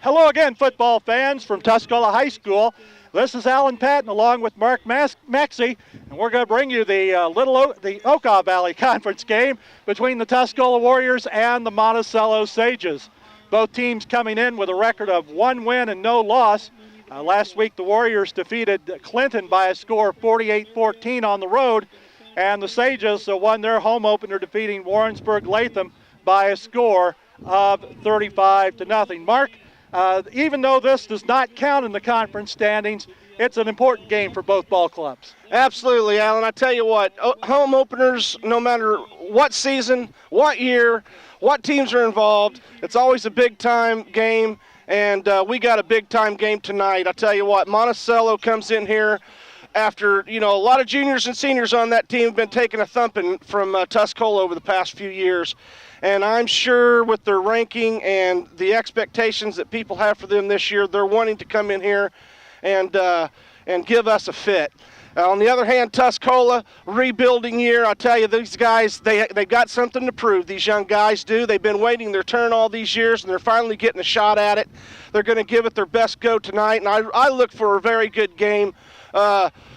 Hello again, football fans from Tuscola High School. This is Alan Patton along with Mark Maxey, and we're going to bring you the the Okaw Valley Conference game between the Tuscola Warriors and the Monticello Sages. Both teams coming in with a record of 1 win and no loss. Last week, the Warriors defeated Clinton by a score of 48-14 on the road, and the Sages won their home opener defeating Warrensburg-Latham by a score of 35-0. Mark, even though this does not count in the conference standings, it's an important game for both ball clubs. Absolutely, Alan. I tell you what, home openers, no matter what season, what year, what teams are involved, it's always a big-time game, and we got a big-time game tonight. I tell you what, Monticello comes in here after, a lot of juniors and seniors on that team have been taking a thumping from Tuscola over the past few years. And I'm sure with their ranking and the expectations that people have for them this year, they're wanting to come in here and give us a fit. On the other hand, Tuscola, rebuilding year. I tell you, these guys, they got something to prove. These young guys do. They've been waiting their turn all these years, and they're finally getting a shot at it. They're going to give it their best go tonight, and I look for a very good game.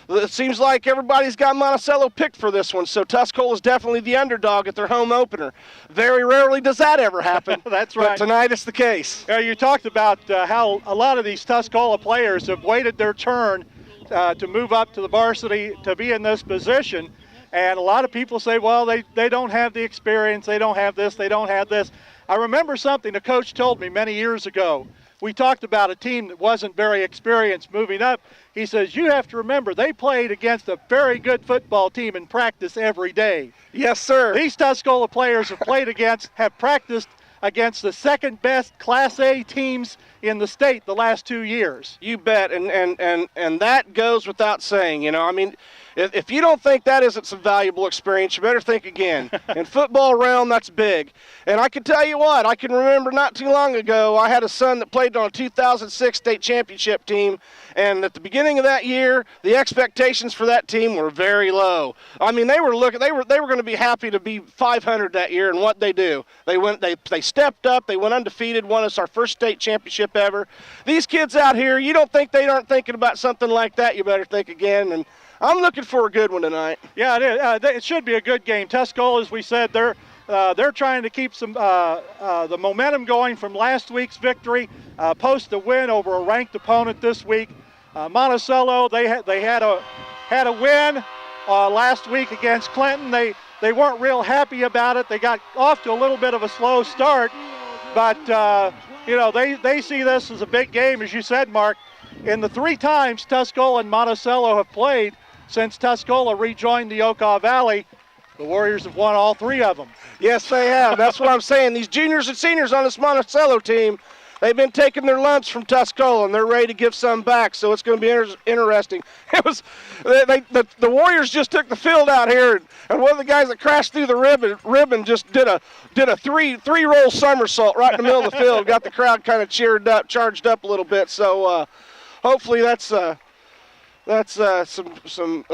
It seems like everybody's got Monticello picked for this one, so Tuscola is definitely the underdog at their home opener. Very rarely does that ever happen. That's right. But tonight it's the case. You talked about how a lot of these Tuscola players have waited their turn to move up to the varsity to be in this position, and a lot of people say, well, they don't have the experience, they don't have this, they don't have this. I remember something a coach told me many years ago. We talked about a team that wasn't very experienced moving up. He says, you have to remember, they played against a very good football team in practice every day. Yes, sir. These Tuscola players have practiced against the second best Class A teams in the state the last 2 years. You bet, and that goes without saying. If you don't think that isn't some valuable experience, you better think again. In football realm, that's big. And I can tell you what, I can remember not too long ago, I had a son that played on a 2006 state championship team, and at the beginning of that year, the expectations for that team were very low. I mean, they were going to be happy to be 500 that year, and what they do, they stepped up, they went undefeated, won us our first state championship ever. These kids out here, you don't think they aren't thinking about something like that, you better think again. And I'm looking for a good one tonight. Yeah, it is. It should be a good game. Tuscola, as we said, they're trying to keep some the momentum going from last week's victory, post a win over a ranked opponent this week. Monticello, they had a win last week against Clinton. They weren't real happy about it. They got off to a little bit of a slow start, but they see this as a big game, as you said, Mark. In the 3 times Tuscola and Monticello have played since Tuscola rejoined the Okaw Valley, the Warriors have won all 3 of them. Yes, they have. That's what I'm saying. These juniors and seniors on this Monticello team, they've been taking their lumps from Tuscola, and they're ready to give some back, so it's going to be interesting. The Warriors just took the field out here, and one of the guys that crashed through the ribbon just did a three-roll somersault right in the middle of the field, got the crowd kind of charged up a little bit, so hopefully that's a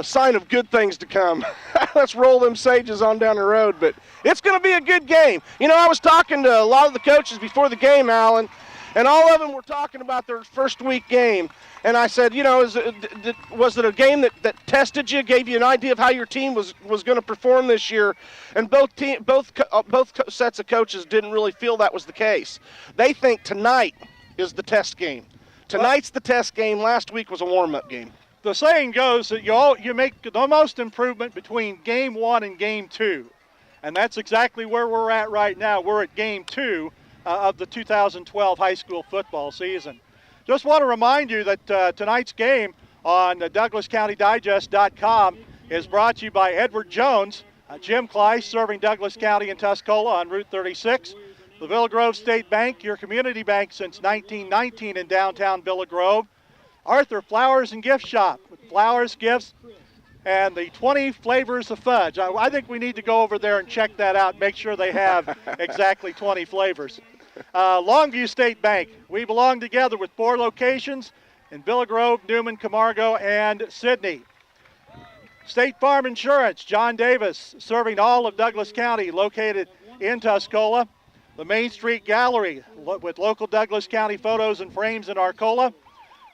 sign of good things to come. Let's roll them Sages on down the road, but it's going to be a good game. I was talking to a lot of the coaches before the game, Alan, and all of them were talking about their first week game. And I said, was it a game that tested you, gave you an idea of how your team was going to perform this year? And both sets of coaches didn't really feel that was the case. They think tonight is the test game. Tonight's the test game. Last week was a warm-up game. The saying goes that you make the most improvement between game 1 and game 2. And that's exactly where we're at right now. We're at game 2 of the 2012 high school football season. Just want to remind you that tonight's game on DouglasCountyDigest.com is brought to you by Edward Jones, Jim Kleiss, serving Douglas County and Tuscola on Route 36. The Villa Grove State Bank, your community bank since 1919 in downtown Villa Grove. Arthur Flowers and Gift Shop with flowers, gifts, and the 20 flavors of fudge. I think we need to go over there and check that out, make sure they have exactly 20 flavors. Longview State Bank, we belong together with 4 locations in Villa Grove, Newman, Camargo, and Sidney. State Farm Insurance, John Davis, serving all of Douglas County, located in Tuscola. the Main Street Gallery with local Douglas County photos and frames in Arcola.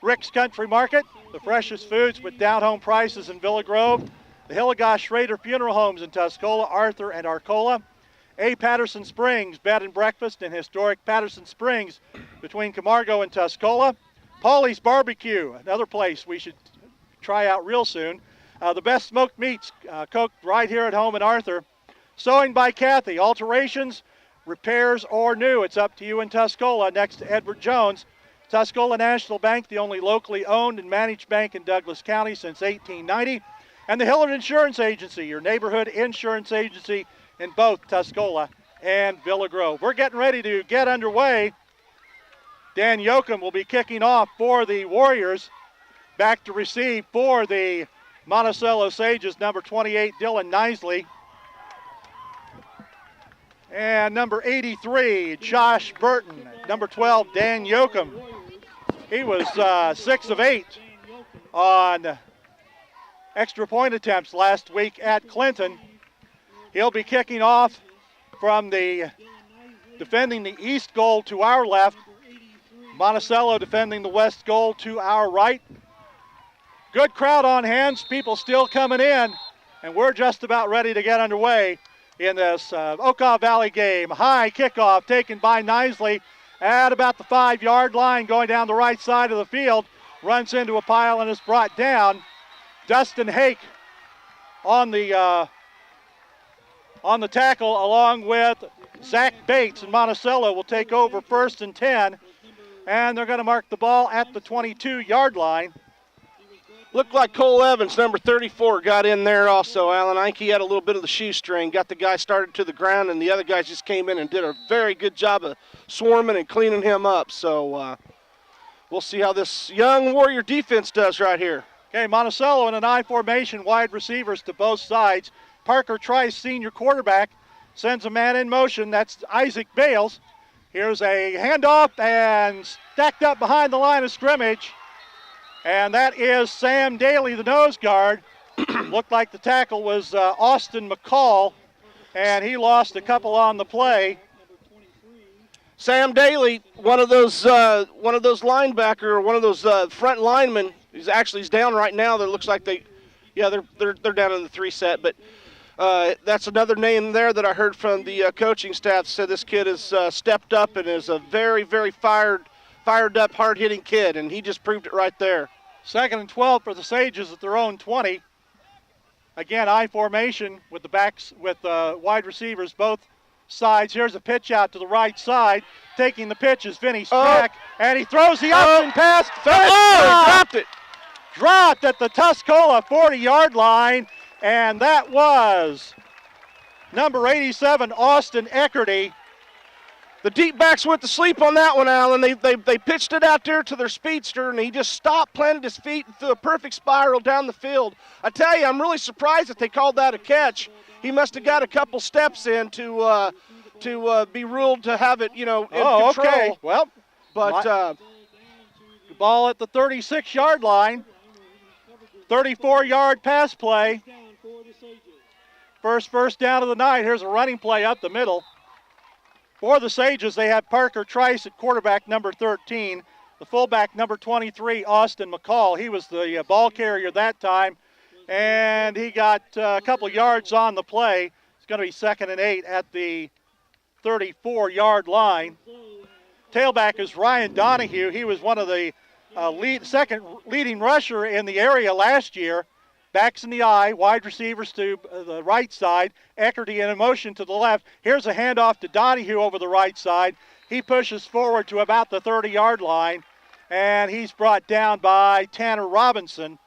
Rick's Country Market, the freshest foods with down-home prices in Villa Grove. The Hillegoss Schrader Funeral Homes in Tuscola, Arthur, and Arcola. A. Patterson Springs, bed and breakfast in historic Patterson Springs between Camargo and Tuscola. Paulie's Barbecue, another place we should try out real soon. The best smoked meats cooked right here at home in Arthur. Sewing by Kathy, alterations, repairs, or new. It's up to you in Tuscola next to Edward Jones. Tuscola National Bank, the only locally owned and managed bank in Douglas County since 1890. And the Hillard Insurance Agency, your neighborhood insurance agency in both Tuscola and Villa Grove. We're getting ready to get underway. Dan Yoakum will be kicking off for the Warriors. Back to receive for the Monticello Sages, number 28, Dylan Nisley. And number 83, Josh Burton. Number 12, Dan Yoakum. He was 6 of 8 on extra point attempts last week at Clinton. He'll be kicking off from the defending the east goal to our left. Monticello defending the west goal to our right. Good crowd on hands, people still coming in, and we're just about ready to get underway in this Okaw Valley game. High kickoff taken by Nisley at about the 5-yard line, going down the right side of the field. Runs into a pile and is brought down. Dustin Hake on the tackle, along with Zach Bates, and Monticello will take over 1st and 10, and they're going to mark the ball at the 22-yard line. Looked like Cole Evans, number 34, got in there also. Alan Einke had a little bit of the shoestring, got the guy started to the ground, and the other guys just came in and did a very good job of swarming and cleaning him up. So we'll see how this young Warrior defense does right here. Okay, Monticello in an I formation, wide receivers to both sides. Parker Trice, senior quarterback, sends a man in motion. That's Isaac Bales. Here's a handoff and stacked up behind the line of scrimmage. And that is Sam Daly, the nose guard. Looked like the tackle was Austin McCall, and he lost a couple on the play. Sam Daly, one of those linebacker, or one of those front linemen. He's down right now. That looks like they're down in the 3 set, but that's another name there that I heard from the coaching staff. Said this kid has stepped up and is a very, very fired up, hard-hitting kid, and he just proved it right there. 2nd and 12 for the Sages at their own 20. Again, I formation with the backs, with wide receivers both sides. Here's a pitch out to the right side. Taking the pitch is Vinny Strack, and he throws the option pass. He dropped it. Dropped at the Tuscola 40-yard line, and that was number 87, Austin Eckerty. The deep backs went to sleep on that one, Alan. They pitched it out there to their speedster, and he just stopped, planted his feet, and threw a perfect spiral down the field. I tell you, I'm really surprised that they called that a catch. He must have got a couple steps in to be ruled to have it, in control. Okay. Well, but the ball at the 36-yard line. 34-yard pass play. First down of the night. Here's a running play up the middle. For the Sages, they have Parker Trice at quarterback, number 13. The fullback, number 23, Austin McCall. He was the ball carrier that time, and he got a couple yards on the play. It's going to be 2nd and 8 at the 34-yard line. Tailback is Ryan Donahue. He was one of the second leading rusher in the area last year. Backs in the eye, wide receivers to the right side. Eckerty in motion to the left. Here's a handoff to Donahue over the right side. He pushes forward to about the 30-yard line, and he's brought down by Tanner Robinson,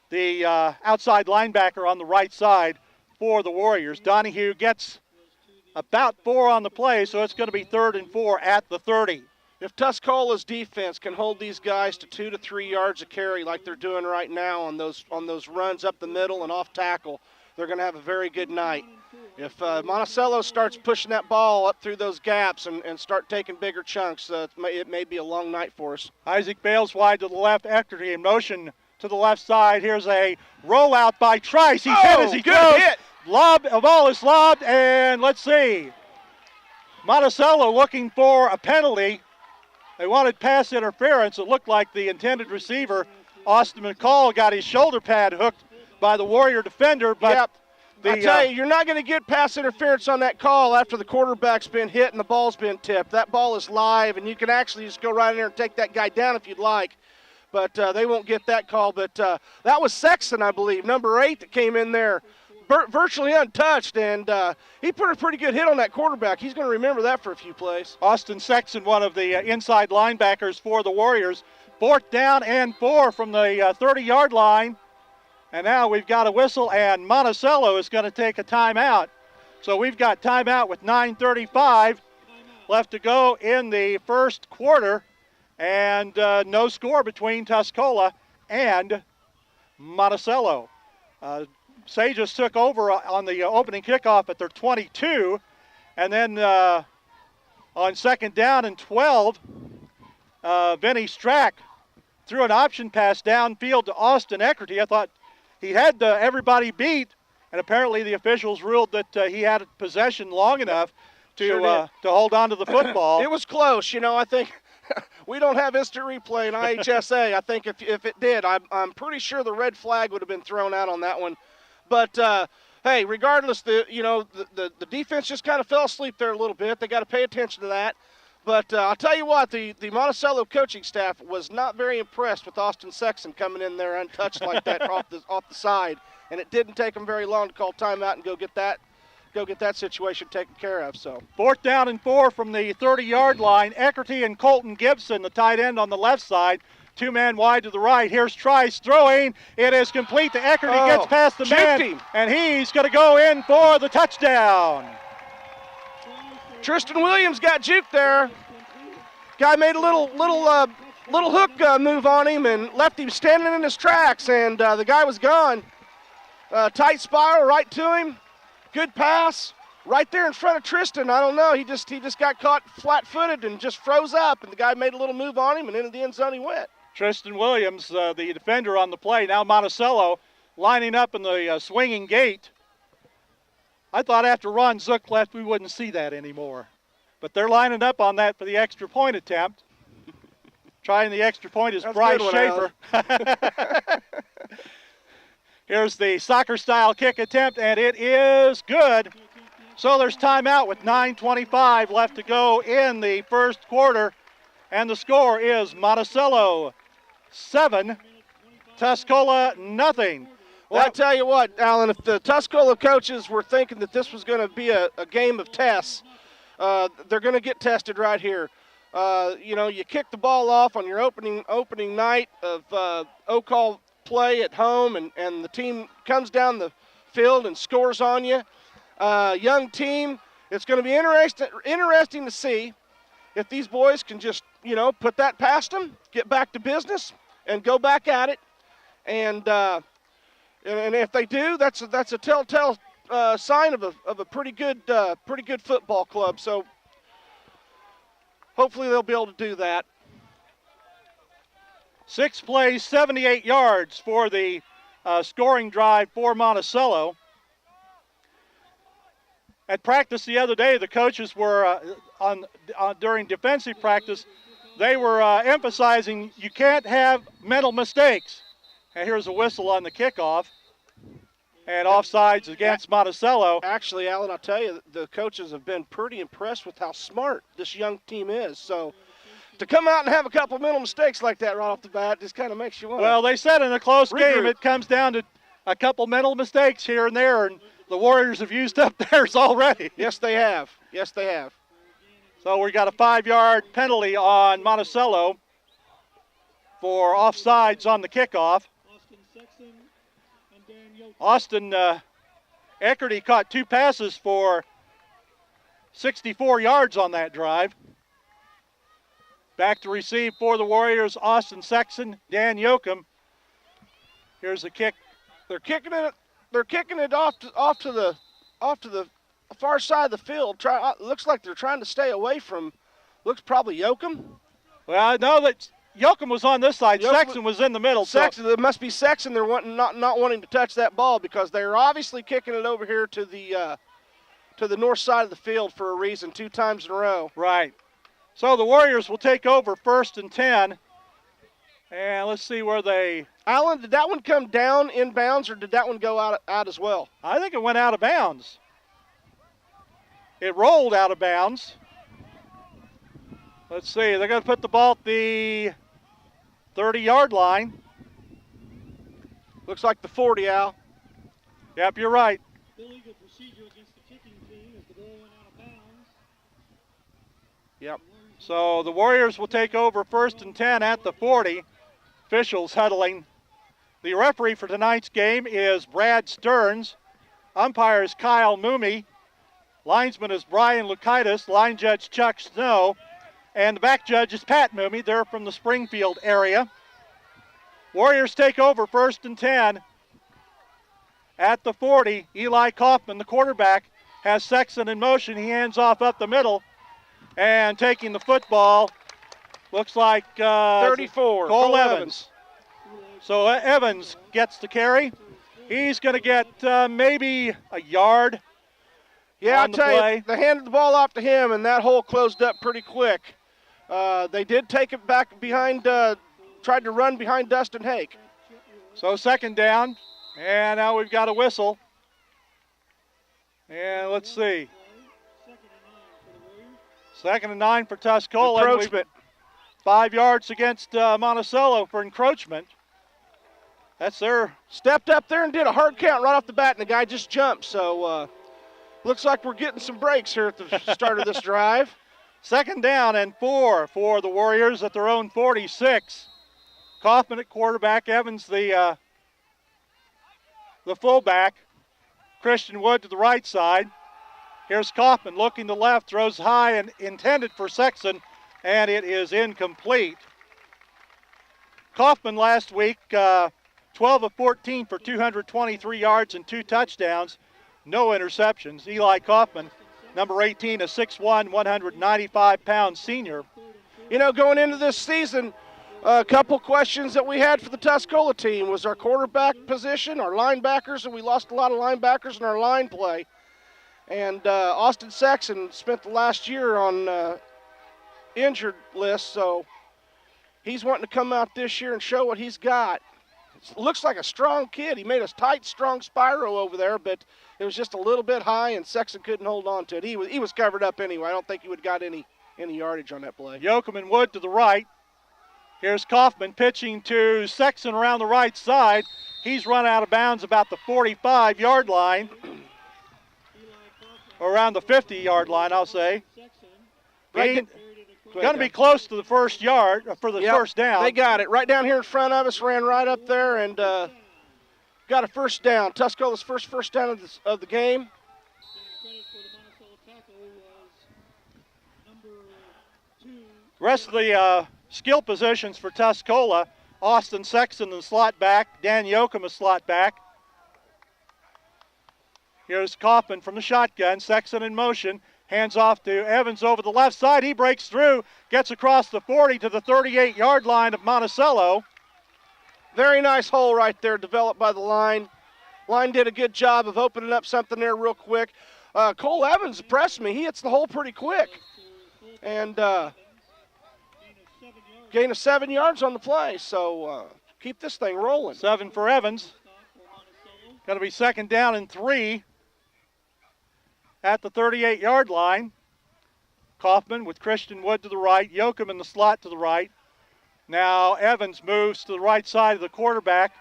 the outside linebacker on the right side for the Warriors. Donahue gets about 4 on the play, so it's going to be 3rd and 4 at the 30. If Tuscola's defense can hold these guys to 2 to 3 yards a carry like they're doing right now on those runs up the middle and off tackle, they're going to have a very good night. If Monticello starts pushing that ball up through those gaps and start taking bigger chunks, it may be a long night for us. Isaac Bales wide to the left, Eckerty in motion to the left side. Here's a rollout by Trice. He's hit as he good throws. Hit. The ball is lobbed, and let's see. Monticello looking for a penalty. They wanted pass interference. It looked like the intended receiver, Austin McCall, got his shoulder pad hooked by the Warrior defender. But yep. I tell you, you're not going to get pass interference on that call after the quarterback's been hit and the ball's been tipped. That ball is live, and you can actually just go right in there and take that guy down if you'd like. But they won't get that call. But that was Sexton, I believe, number 8, that came in there virtually untouched, and he put a pretty good hit on that quarterback. He's going to remember that for a few plays. Austin Sexton, one of the inside linebackers for the Warriors. 4th down and 4 from the 30-yard line. And now we've got a whistle, and Monticello is going to take a timeout. So we've got timeout with 9:35 left to go in the first quarter, and no score between Tuscola and Monticello. Sages took over on the opening kickoff at their 22, and then on 2nd down and 12, Vinny Strack threw an option pass downfield to Austin Eckerty. I thought he had everybody beat, and apparently the officials ruled that he had possession long enough to hold on to the football. It was close. You know, I think we don't have instant replay in IHSA. I think if it did, I'm pretty sure the red flag would have been thrown out on that one. But, hey, regardless, the defense just kind of fell asleep there a little bit. They got to pay attention to that. But I'll tell you what, the Monticello coaching staff was not very impressed with Austin Sexton coming in there untouched like that off the side. And it didn't take them very long to call timeout and go get that situation taken care of. So 4th down and 4 from the 30-yard line. Eckerty and Colton Gibson, the tight end on the left side. 2-man wide to the right. Here's Trice throwing. It is complete to Eckerty. Gets past the man, and he's going to go in for the touchdown. Tristan Williams got juked there. Guy made a little hook move on him and left him standing in his tracks, and the guy was gone. Tight spiral right to him. Good pass right there in front of Tristan. I don't know. He just got caught flat-footed and just froze up, and the guy made a little move on him, and into the end zone he went. Tristan Williams, the defender on the play. Now Monticello lining up in the swinging gate. I thought after Ron Zook left we wouldn't see that anymore. But they're lining up on that for the extra point attempt. Trying the extra point is Bryce Schaefer. Here's the soccer-style kick attempt, and it is good. So there's timeout with 9:25 left to go in the first quarter. And the score is Monticello 7, Tuscola nothing. Well, I tell you what, Alan, if the Tuscola coaches were thinking that this was going to be a game of tests, they're going to get tested right here. You know, you kick the ball off on your opening night of O-call play at home, and the team comes down the field and scores on you. Young team, it's going to be interesting to see if these boys can just, you know, put that past them, get back to business, and go back at it. And if they do, that's a telltale sign of a pretty good football club. So hopefully they'll be able to do that. 6 plays, 78 yards for the scoring drive for Monticello. At practice the other day, the coaches were during defensive practice. They were emphasizing you can't have mental mistakes. And here's a whistle on the kickoff. And offsides against Monticello. Actually, Alan, I'll tell you, the coaches have been pretty impressed with how smart this young team is. So to come out and have a couple mental mistakes like that right off the bat just kind of makes you want to. Well, they said in a close game it comes down to a couple mental mistakes here and there, and the Warriors have used up theirs already. Yes, they have. Yes, they have. So we got a 5-yard penalty on Monticello for offsides on the kickoff. Austin Eckerty caught 2 passes for 64 yards on that drive. Back to receive for the Warriors, Austin Sexton, Dan Yoakum. Here's the kick. They're kicking it off to the far side of the field. Looks like they're trying to stay away from. Looks probably Yoakum. Well, I know that Yoakum was on this side. Sexton was in the middle. Sexton, it must be Sexton. They're not wanting to touch that ball because they're obviously kicking it over here to to the north side of the field for a reason 2 times in a row. Right. So the Warriors will take over 1st and 10. And let's see where they... Alan, did that one come down in bounds, or did that one go out as well? I think it went out of bounds. It rolled out of bounds. Let's see. They're going to put the ball at the 30-yard line. Looks like the 40, Al. Yep, you're right. Illegal procedure against the kicking team as the ball went out of bounds. Yep. So the Warriors will take over 1st and 10 at the 40. Officials huddling. The referee for tonight's game is Brad Stearns. Umpire is Kyle Mooney. Linesman is Brian Lukaitis. Line judge Chuck Snow. And the back judge is Pat Mooney. They're from the Springfield area. Warriors take over 1st and 10 at the 40. Eli Kaufman, the quarterback, has Sexton in motion. He hands off up the middle. And taking the football, looks like 34, Cole Evans. So Evans gets the carry. He's going to get maybe a yard. Yeah, on I'll tell play. you, they handed the ball off to him, and that hole closed up pretty quick. They did take it back behind, tried to run behind Dustin Hake. So 2nd down, and now we've got a whistle. And let's see. 2nd and 9 for Tuscola. Encroachment. 5 yards against Monticello for encroachment. That's their... Stepped up there and did a hard count right off the bat, and the guy just jumped. So looks like we're getting some breaks here at the start of this drive. 2nd down and 4 for the Warriors at their own 46. Kaufman at quarterback, Evans the fullback. Christian Wood to the right side. Here's Kaufman looking to left, throws high and intended for Sexton, and it is incomplete. Kaufman last week, 12 of 14 for 223 yards and 2 touchdowns, no interceptions. Eli Kaufman, number 18, a 6'1", 195-pound senior. You know, going into this season, a couple questions that we had for the Tuscola team was our quarterback position, our linebackers, and we lost a lot of linebackers in our line play. And Austin Sexton spent the last year on injured list, so he's wanting to come out this year and show what he's got. It looks like a strong kid. He made a tight, strong spiral over there, but it was just a little bit high, and Sexton couldn't hold on to it. He was covered up anyway. I don't think he would have got any yardage on that play. Yoakum and Wood to the right. Here's Kaufman pitching to Sexton around the right side. He's run out of bounds about the 45-yard line. Or around the 50-yard line, I'll say. Going to be close to the first yard for the first down. They got it right down here in front of us, ran right up there, and got a first down. Tuscola's first down of the game. Rest of the skill positions for Tuscola, Austin Sexton, the slot back, Dan Yoakum, a slot back. Here's Kaufman from the shotgun, Sexton in motion, hands off to Evans over the left side. He breaks through, gets across the 40 to the 38-yard line of Monticello. Very nice hole right there developed by the line. Line did a good job of opening up something there real quick. Cole Evans impressed me. He hits the hole pretty quick. And gain of 7 yards on the play, so keep this thing rolling. 7 for Evans. Going to be 2nd down and 3 at the 38-yard line. Kaufman with Christian Wood to the right, Yoakum in the slot to the right. Now Evans moves to the right side of the quarterback.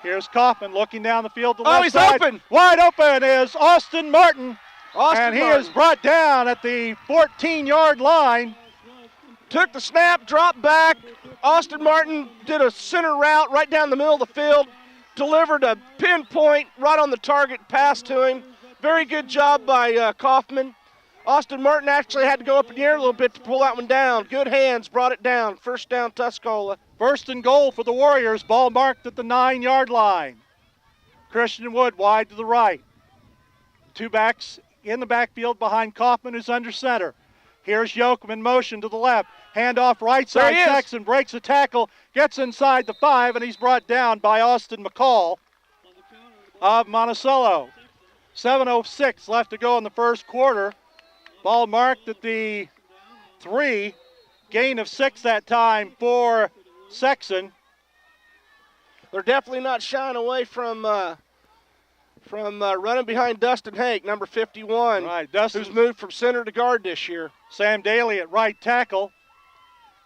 Here's Kaufman looking down the field to the left side. Open! Wide open is Austin Martin. And he is brought down at the 14-yard line. Took the snap, dropped back. Austin Martin did a center route right down the middle of the field. Delivered a pinpoint right on the target pass to him. Very good job by Kaufman. Austin Martin actually had to go up in the air a little bit to pull that one down. Good hands, brought it down. First down, Tuscola. 1st and goal for the Warriors. Ball marked at the 9-yard line. Christian Wood wide to the right. 2 backs in the backfield behind Kaufman, who's under center. Here's Yoakum in motion to the left. Handoff right side. Sexton breaks a tackle, gets inside the 5, and he's brought down by Austin McCall. of Monticello. 7:06 left to go in the first quarter. Ball marked at the 3. Gain of 6 that time for Sexton. They're definitely not shying away from running behind Dustin Hake, number 51, Right, Dustin, who's moved from center to guard this year. Sam Daly at right tackle.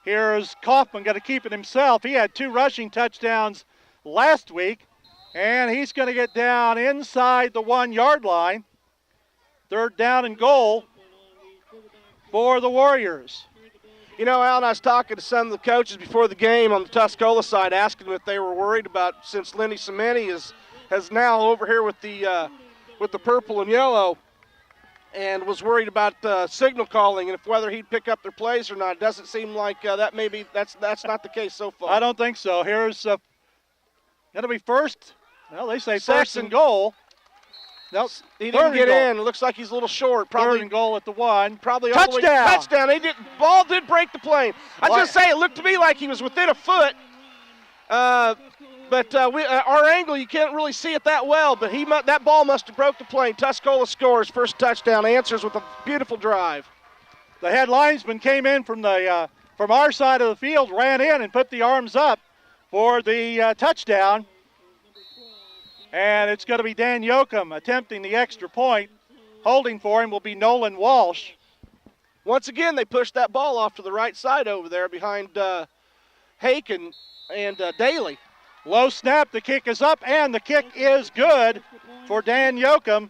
Here's Kaufman got to keep it himself. He had 2 rushing touchdowns last week, and he's going to get down inside the 1-yard line. 3rd down and goal for the Warriors. You know, Alan, I was talking to some of the coaches before the game on the Tuscola side, asking them if they were worried about, since Lenny Cimenti has now over here with the purple and yellow, and was worried about signal calling and if whether he'd pick up their plays or not. It doesn't seem like that's not the case so far. I don't think so. Here's going to be first. Well, they say first and goal. Nope. He didn't get in. It looks like he's a little short. Probably 3rd and goal at the 1. Probably touchdown. Touchdown. Ball did break the plane. I just say it looked to me like he was within a foot. But our angle, you can't really see it that well. But that ball must have broke the plane. Tuscola scores first touchdown. Answers with a beautiful drive. The head linesman came in from our side of the field, ran in and put the arms up for the touchdown. And it's going to be Dan Yoakum attempting the extra point. Holding for him will be Nolan Walsh. Once again, they pushed that ball off to the right side over there behind Hake and Daly. Low snap, the kick is up, and the kick is good for Dan Yoakum.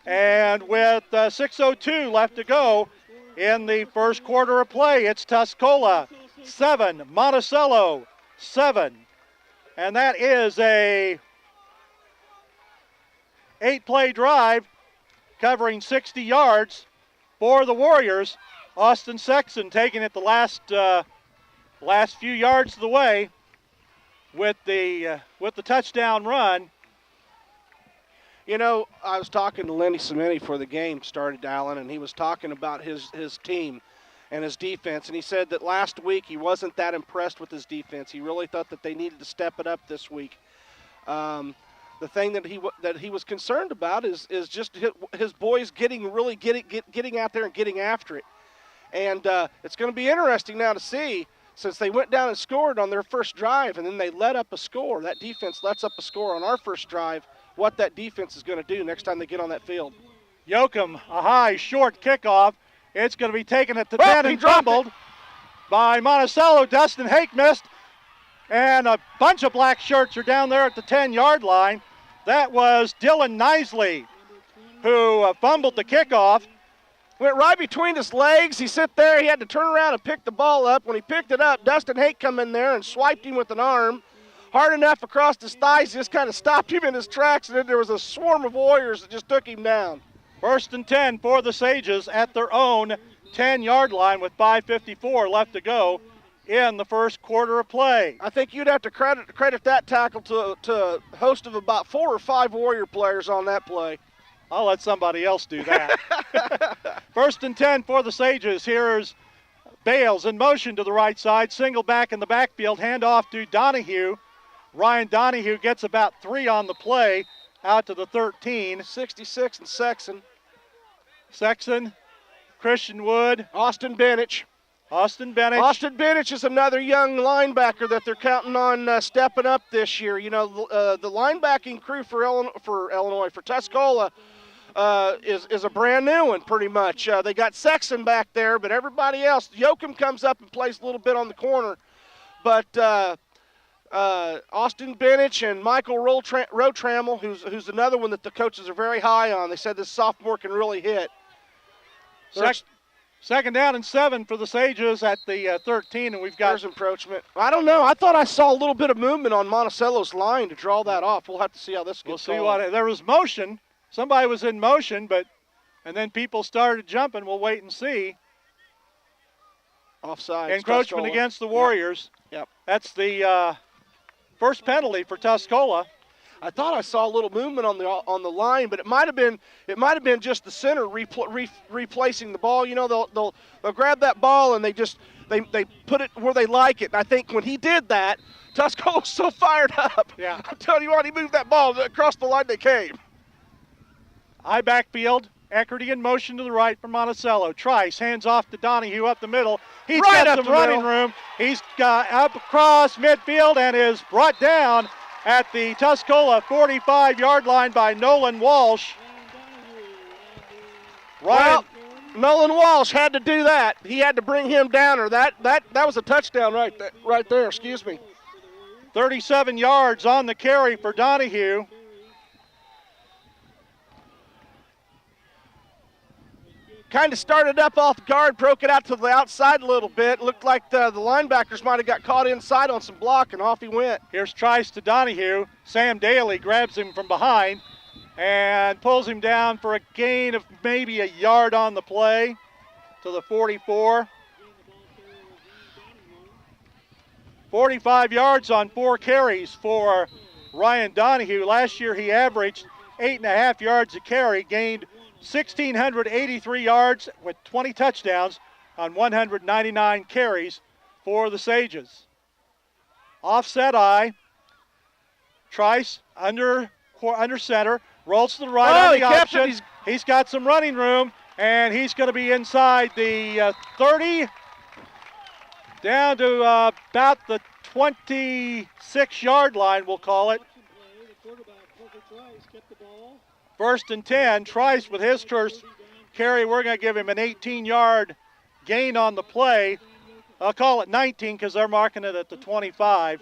And with 6:02 left to go in the first quarter of play, it's Tuscola 7, Monticello 7. And that is a 8-play drive covering 60 yards for the Warriors. Austin Sexton taking it the last few yards of the way with the touchdown run. You know, I was talking to Lenny Cimenti before the game started, Allen, and he was talking about his team and his defense, and he said that last week he wasn't that impressed with his defense. He really thought that they needed to step it up this week. The thing that he was concerned about is just his boys getting out there and getting after it. And it's going to be interesting now to see, since they went down and scored on their first drive and then they let up a score. That defense lets up a score on our first drive, what that defense is going to do next time they get on that field. Yoakum, a high, short kickoff. It's going to be taken at the 10 and fumbled by Monticello. Dustin Hake missed, and a bunch of black shirts are down there at the 10-yard line. That was Dylan Nisley who fumbled the kickoff. Went right between his legs. He sit there. He had to turn around and pick the ball up. When he picked it up, Dustin Hake come in there and swiped him with an arm. Hard enough across his thighs, just kind of stopped him in his tracks, and then there was a swarm of Warriors that just took him down. 1st and 10 for the Sages at their own 10-yard line with 5:54 left to go in the first quarter of play. I think you'd have to credit that tackle to a host of about 4 or 5 Warrior players on that play. I'll let somebody else do that. 1st and 10 for the Sages. Here's Bales in motion to the right side. Single back in the backfield. Handoff to Donahue. Ryan Donahue gets about 3 on the play out to the 13. 66 and Sexton, Christian Wood. Austin Benich. Austin Benich is another young linebacker that they're counting on stepping up this year. You know, the linebacking crew for Tuscola is a brand new one pretty much. They got Sexton back there, but everybody else, Yoakum comes up and plays a little bit on the corner. But Austin Benich and Michael Rotrammel, who's another one that the coaches are very high on. They said this sophomore can really hit. Second down and 7 for the Sages at the 13, and we've got... There's encroachment. I don't know. I thought I saw a little bit of movement on Monticello's line to draw that off. We'll have to see how this gets We'll see what... There was motion. Somebody was in motion, and then people started jumping. We'll wait and see. Offside. Encroachment against the Warriors. Yep. That's the first penalty for Tuscola. I thought I saw a little movement on the line, but it might have been just the center replacing the ball. You know, they'll grab that ball and they put it where they like it. And I think when he did that, Tuscola was so fired up. Yeah. I'm telling you what, he moved that ball across the line. They came. High backfield. Eckerty in motion to the right for Monticello. Trice hands off to Donahue up the middle. He's Right got up some the running middle. room. He's got up across midfield and is brought down at the Tuscola 45-yard line by Nolan Walsh. Well, Nolan Walsh had to do that. He had to bring him down, or that was a touchdown right there. Excuse me. 37 yards on the carry for Donahue. Kind of started up off guard, broke it out to the outside a little bit. Looked like the linebackers might have got caught inside on some block, and off he went. Here's Trice to Donahue. Sam Daly grabs him from behind and pulls him down for a gain of maybe a yard on the play to the 44. 45 yards on 4 carries for Ryan Donahue. Last year he averaged 8.5 yards a carry, gained 1,683 yards with 20 touchdowns on 199 carries for the Sages. Offset eye. Trice under center, rolls to the right on he the kept it. option. He's got some running room, and he's going to be inside the 30, down to about the 26-yard line, we'll call it. First and 10, Trice with his first carry. We're going to give him an 18-yard gain on the play. I'll call it 19 because they're marking it at the 25.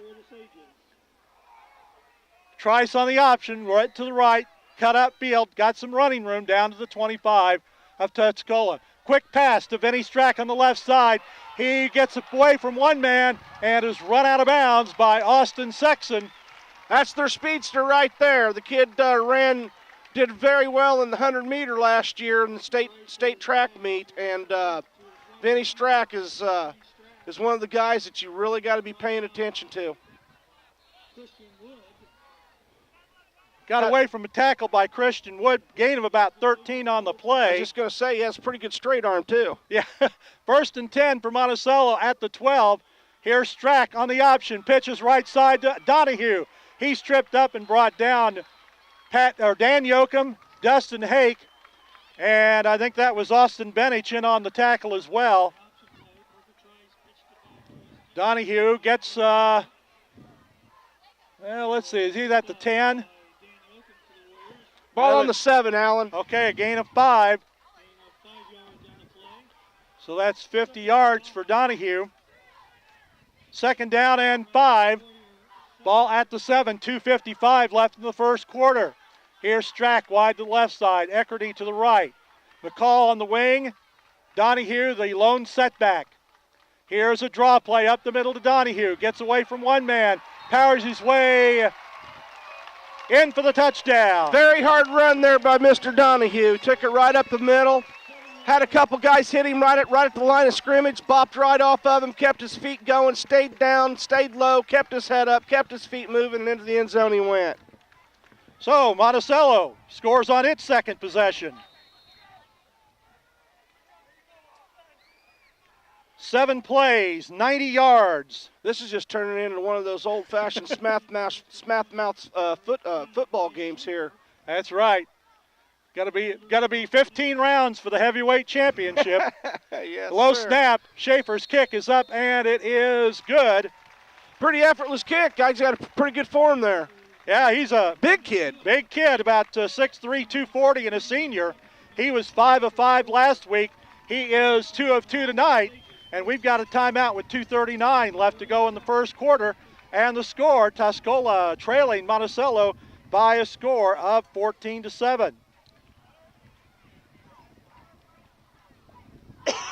Trice on the option, right to the right, cut up field, got some running room down to the 25 of Tuscola. Quick pass to Vinny Strack on the left side. He gets away from one man and is run out of bounds by Austin Sexton. That's their speedster right there. The kid did very well in the 100-meter last year in the state track meet, and Vinny Strack is one of the guys that you really got to be paying attention to. Got away from a tackle by Christian Wood, gain of about 13 on the play. I was just going to say, he has a pretty good straight arm, too. Yeah, first and 10 for Monticello at the 12. Here's Strack on the option, pitches right side to Donahue. He's tripped up and brought down Dan Yoakum, Dustin Hake, and I think that was Austin Benich in on the tackle as well. Donahue gets, let's see, is he at the 10? Ball on the 7, Allen. Okay, a gain of 5. So that's 50 yards for Donahue. Second down and 5. Ball at the 7, 2:55 left in the first quarter. Here's Strack wide to the left side, Eckerty to the right. McCall on the wing, Donahue the lone setback. Here's a draw play up the middle to Donahue, gets away from one man, powers his way in for the touchdown. Very hard run there by Mr. Donahue. Took it right up the middle. Had a couple guys hit him right at the line of scrimmage, bopped right off of him, kept his feet going, stayed down, stayed low, kept his head up, kept his feet moving, and into the end zone he went. So Monticello scores on its second possession. 7 plays, 90 yards. This is just turning into one of those old-fashioned smath-mouth football games here. That's right. Got to be 15 rounds for the heavyweight championship. Yes, Low sir. snap. Schaefer's kick is up, and it is good. Pretty effortless kick. Guy's got a pretty good form there. Yeah, he's a Big kid. big kid, about 6'3", 240, and a senior. He was 5 of 5 last week. He is 2 of 2 tonight, and we've got a timeout with 2:39 left to go in the first quarter. And the score, Tuscola trailing Monticello by a score of 14-7.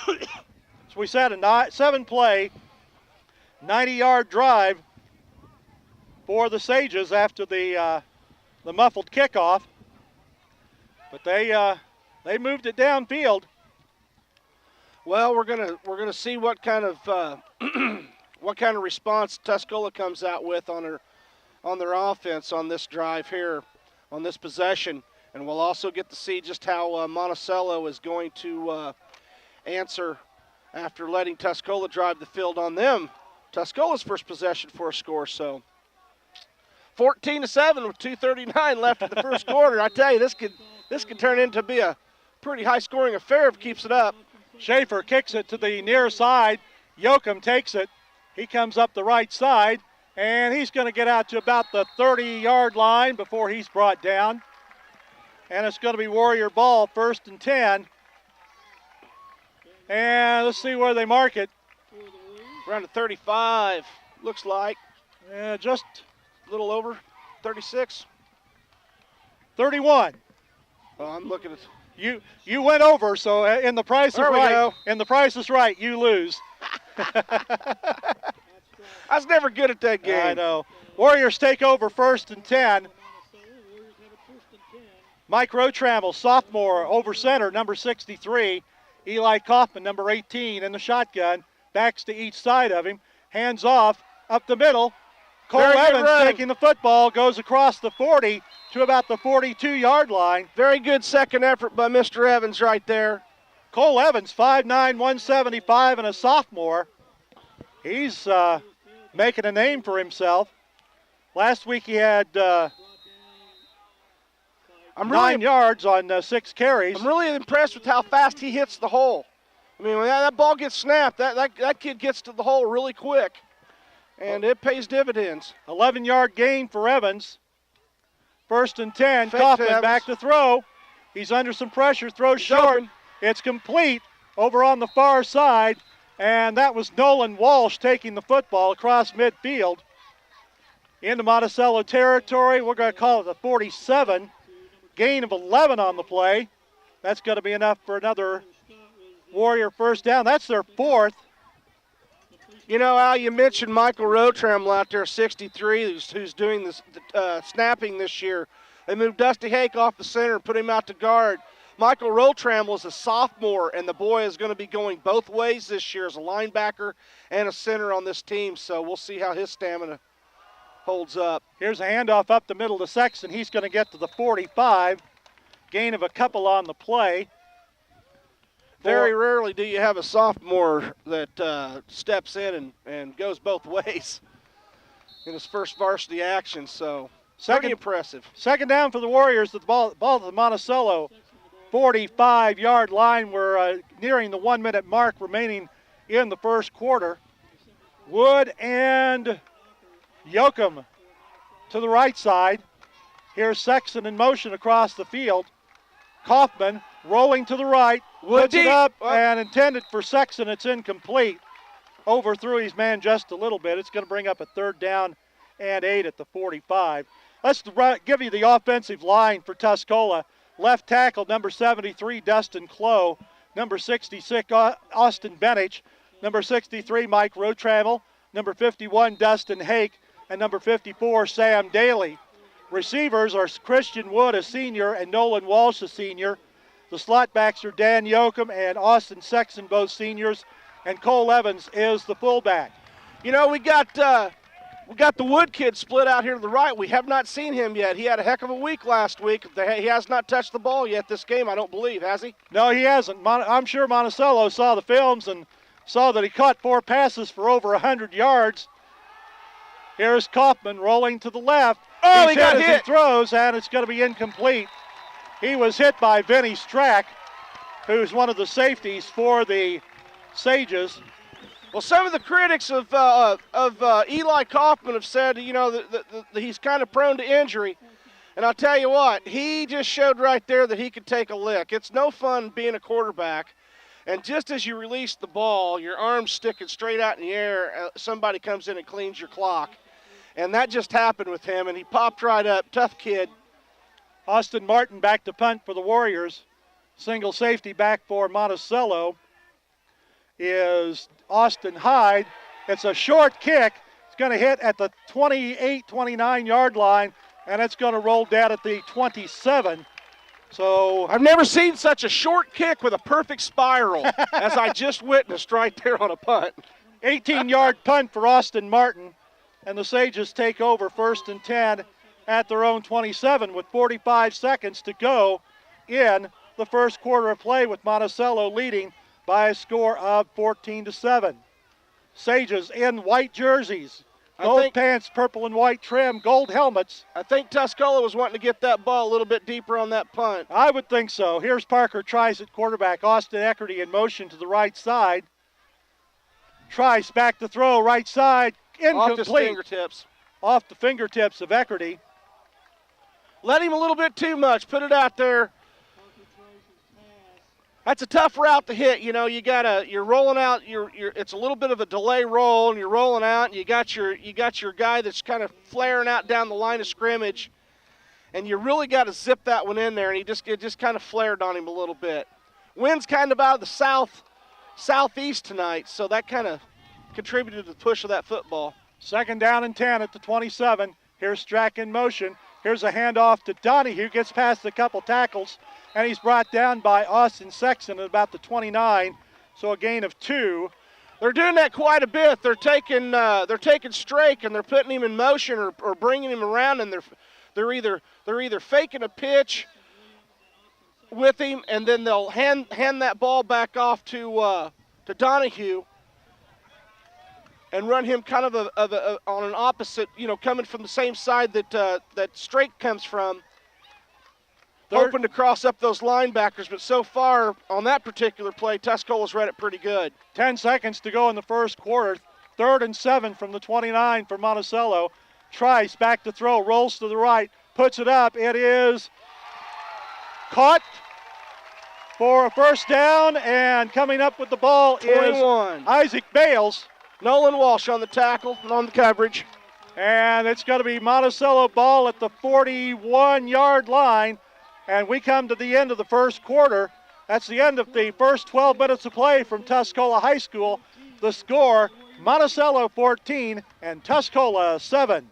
So we said a 7-play, 90-yard drive for the Sages after the muffled kickoff, but they moved it downfield. Well, we're gonna see what kind of what kind of response Tuscola comes out with on on their offense on this drive here, on this possession. And we'll also get to see just how Monticello is going to answer after letting Tuscola drive the field on them. Tuscola's first possession for a score, so 14-7 with 2:39 left in the first quarter. I tell you, this could turn into be a pretty high-scoring affair if it keeps it up. Schaefer kicks it to the near side. Yoakum takes it. He comes up the right side, and he's going to get out to about the 30-yard line before he's brought down. And it's going to be Warrior ball, 1st and 10. And let's see where they mark it. Around the 35, looks like. Just a little over 36. 31. Oh, I'm looking at. You went over, so in the Price is There we Right. go. In the Price is Right, you lose. I was never good at that game. I know. Warriors take over 1st and 10. Mike Rotrammel, sophomore, over center, number 63. Eli Kaufman, number 18, in the shotgun. Backs to each side of him. Hands off, up the middle. Cole Very good Evans run. taking the football, goes across the 40 to about the 42-yard line. Very good second effort by Mr. Evans right there. Cole Evans, 5'9", 175, and a sophomore. He's making a name for himself. Last week he had 9 yards on 6 carries. I'm really impressed with how fast he hits the hole. I mean, when that ball gets snapped, that kid gets to the hole really quick, and it pays dividends. 11-yard gain for Evans. 1st and 10. Fake Kaufman to back to throw. He's under some pressure, throws short. Open. It's complete over on the far side, and that was Nolan Walsh taking the football across midfield into Monticello territory. We're going to call it the 47. Gain of 11 on the play. That's going to be enough for another Warrior first down. That's their 4th. You know, Al, you mentioned Michael Rotrammel out there, 63, who's doing this snapping this year. They moved Dusty Hake off the center and put him out to guard. Michael Rotrammel is a sophomore, and the boy is going to be going both ways this year as a linebacker and a center on this team, so we'll see how his stamina holds up. Here's a handoff up the middle to Sexton. He's going to get to the 45. Gain of a couple on the play. Very rarely do you have a sophomore that steps in and goes both ways in his first varsity action, so pretty impressive. Second down for the Warriors. The ball at the Monticello 45-yard line. We're nearing the 1-minute mark remaining in the first quarter. Wood and Yoakum to the right side. Here's Sexton in motion across the field. Kaufman rolling to the right, puts it up and intended for Sexton. It's incomplete. Overthrew his man just a little bit. It's going to bring up a 3rd down and 8 at the 45. Let's give you the offensive line for Tuscola. Left tackle, number 73, Dustin Clough. Number 66, Austin Benich. Number 63, Mike Rotrammel. Number 51, Dustin Hake. And number 54, Sam Daly. Receivers are Christian Wood, a senior, and Nolan Walsh, a senior. The slot backs are Dan Yoakum and Austin Sexton, both seniors. And Cole Evans is the fullback. You know, we got the Wood kid split out here to the right. We have not seen him yet. He had a heck of a week last week. He has not touched the ball yet this game, I don't believe, has he? No, he hasn't. I'm sure Monticello saw the films and saw that he caught 4 passes for over 100 yards. Here's Kaufman rolling to the left. Oh, he got hit. hit. He throws, and it's going to be incomplete. He was hit by Vinny Strack, who's one of the safeties for the Sages. Well, some of the critics of Eli Kaufman have said, you know, that he's kind of prone to injury. And I'll tell you what, he just showed right there that he could take a lick. It's no fun being a quarterback. And just as you release the ball, your arm's sticking straight out in the air, somebody comes in and cleans your clock. And that just happened with him, and he popped right up. Tough kid. Austin Martin back to punt for the Warriors. Single safety back for Monticello is Austin Hyde. It's a short kick. It's going to hit at the 28, 29-yard line, and it's going to roll down at the 27. So I've never seen such a short kick with a perfect spiral as I just witnessed right there on a punt. 18-yard punt for Austin Martin. and the Sages take over 1st and 10 at their own 27 with 45 seconds to go in the first quarter of play, with Monticello leading by a score of 14-7. Sages in white jerseys, gold pants, purple and white trim, gold helmets. I think Tuscola was wanting to get that ball a little bit deeper on that punt. I would think so. Here's Parker Trice at quarterback. Austin Eckerty in motion to the right side. Trice back to throw, right side, incomplete. Off his fingertips. Off the fingertips of Eckerty. Let him a little bit too much. Put it out there. That's a tough route to hit. You know, you're rolling out. It's a little bit of a delay roll, and you're rolling out. And you got your guy that's kind of flaring out down the line of scrimmage, and you really got to zip that one in there. And it just kind of flared on him a little bit. Wind's kind of out of the southeast tonight, so that kind of contributed to the push of that football. 2nd down and 10 at the 27. Here's Strack in motion. Here's a handoff to Donahue. Gets past a couple tackles, and he's brought down by Austin Sexton at about the 29. So a gain of 2. They're doing that quite a bit. They're taking Strake and they're putting him in motion or bringing him around, and they're either faking a pitch with him, and then they'll hand that ball back off to Donahue and run him kind of on an opposite, coming from the same side that Strake comes from, hoping to cross up those linebackers. But so far on that particular play, Tuscola's read it pretty good. 10 seconds to go in the first quarter. 3rd and 7 from the 29 for Monticello. Trice back to throw, rolls to the right, puts it up. It is caught for a first down, and coming up with the ball 21. is Isaac Bales. Nolan Walsh on the tackle and on the coverage. And it's going to be Monticello ball at the 41-yard line. And we come to the end of the first quarter. That's the end of the first 12 minutes of play from Tuscola High School. The score, Monticello 14 and Tuscola 7.